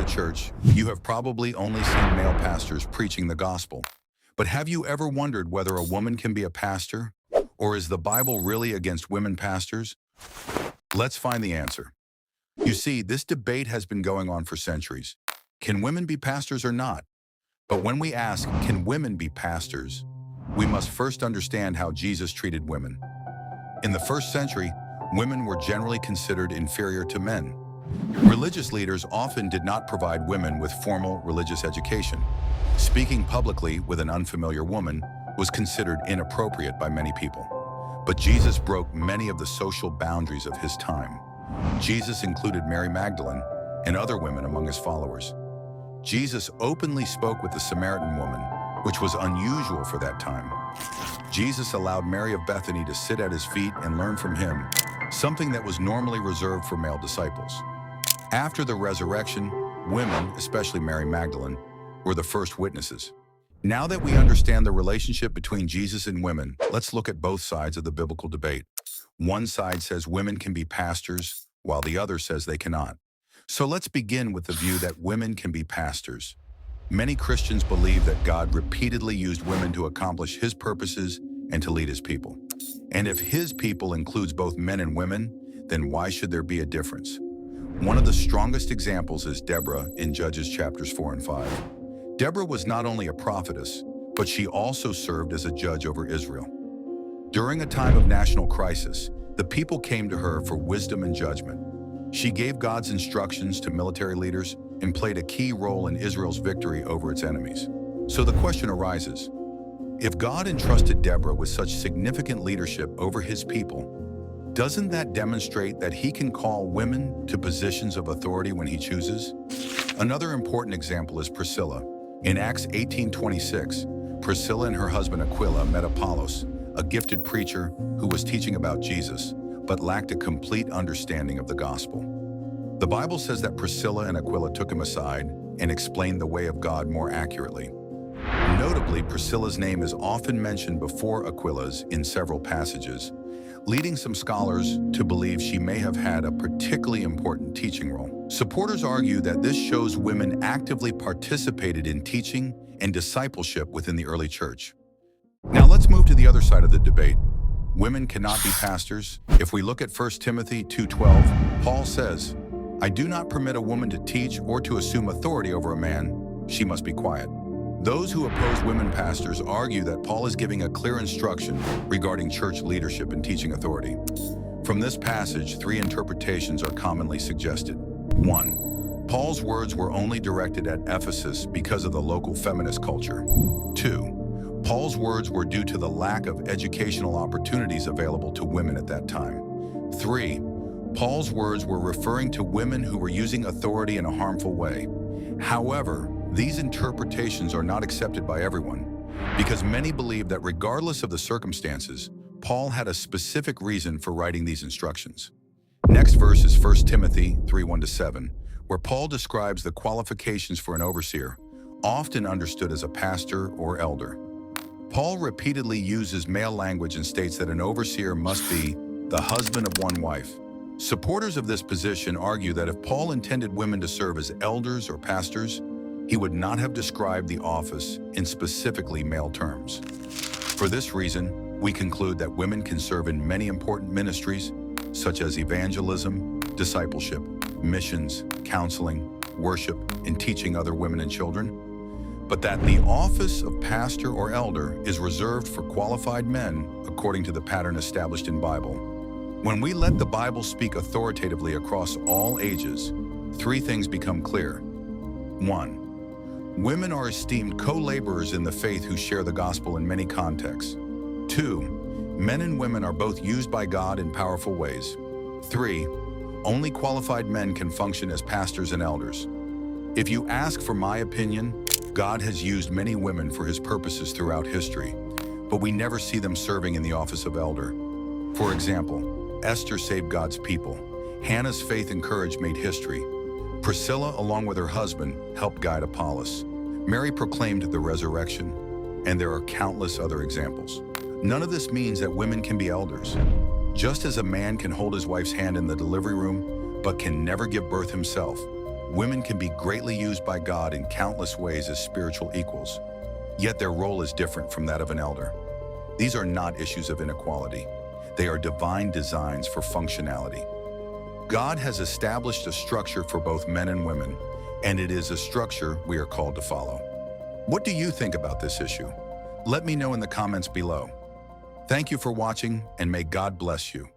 a church, you have probably only seen male pastors preaching the gospel. But have you ever wondered whether a woman can be a pastor? Or is the Bible really against women pastors? Let's find the answer. You see, this debate has been going on for centuries. Can women be pastors or not? But when we ask, can women be pastors, we must first understand how Jesus treated women. In the first century, women were generally considered inferior to men. Religious leaders often did not provide women with formal religious education. Speaking publicly with an unfamiliar woman was considered inappropriate by many people. But Jesus broke many of the social boundaries of his time. Jesus included Mary Magdalene and other women among his followers. Jesus openly spoke with the Samaritan woman, which was unusual for that time. Jesus allowed Mary of Bethany to sit at his feet and learn from him, something that was normally reserved for male disciples. After the resurrection, women, especially Mary Magdalene, were the first witnesses. Now that we understand the relationship between Jesus and women, let's look at both sides of the biblical debate. One side says women can be pastors, while the other says they cannot. So let's begin with the view that women can be pastors. Many Christians believe that God repeatedly used women to accomplish his purposes and to lead his people. And if his people includes both men and women, then why should there be a difference? One of the strongest examples is Deborah in Judges chapters 4 and 5. Deborah was not only a prophetess, but she also served as a judge over Israel. During a time of national crisis, the people came to her for wisdom and judgment. She gave God's instructions to military leaders and played a key role in Israel's victory over its enemies. So the question arises, if God entrusted Deborah with such significant leadership over his people, doesn't that demonstrate that he can call women to positions of authority when he chooses? Another important example is Priscilla. In Acts 18:26, Priscilla and her husband Aquila met Apollos, a gifted preacher who was teaching about Jesus, but lacked a complete understanding of the gospel. The Bible says that Priscilla and Aquila took him aside and explained the way of God more accurately. Notably, Priscilla's name is often mentioned before Aquila's in several passages, leading some scholars to believe she may have had a particularly important teaching role. Supporters argue that this shows women actively participated in teaching and discipleship within the early church. Now let's move to the other side of the debate. Women cannot be pastors. If we look at 1 Timothy 2:12, Paul says, "I do not permit a woman to teach or to assume authority over a man. She must be quiet." Those who oppose women pastors argue that Paul is giving a clear instruction regarding church leadership and teaching authority. From this passage, three interpretations are commonly suggested. 1. Paul's words were only directed at Ephesus because of the local feminist culture. 2. Paul's words were due to the lack of educational opportunities available to women at that time. 3. Paul's words were referring to women who were using authority in a harmful way. However, these interpretations are not accepted by everyone, because many believe that regardless of the circumstances, Paul had a specific reason for writing these instructions. Next verse is 1 Timothy 3:1-7, where Paul describes the qualifications for an overseer, often understood as a pastor or elder. Paul repeatedly uses male language and states that an overseer must be the husband of one wife. Supporters of this position argue that if Paul intended women to serve as elders or pastors, he would not have described the office in specifically male terms. For this reason, we conclude that women can serve in many important ministries, such as evangelism, discipleship, missions, counseling, worship, and teaching other women and children, but that the office of pastor or elder is reserved for qualified men according to the pattern established in Bible. When we let the Bible speak authoritatively across all ages, three things become clear. 1. Women are esteemed co-laborers in the faith who share the gospel in many contexts. 2. Men and women are both used by God in powerful ways. 3. Only qualified men can function as pastors and elders. If you ask for my opinion, God has used many women for his purposes throughout history, but we never see them serving in the office of elder. For example, Esther saved God's people. Hannah's faith and courage made history. Priscilla, along with her husband, helped guide Apollos. Mary proclaimed the resurrection, and there are countless other examples. None of this means that women can be elders. Just as a man can hold his wife's hand in the delivery room, but can never give birth himself, Women can be greatly used by God in countless ways as spiritual equals, yet their role is different from that of an elder. These are not issues of inequality. They are divine designs for functionality. God has established a structure for both men and women, and it is a structure we are called to follow. What do you think about this issue? Let me know in the comments below. Thank you for watching, and may God bless you.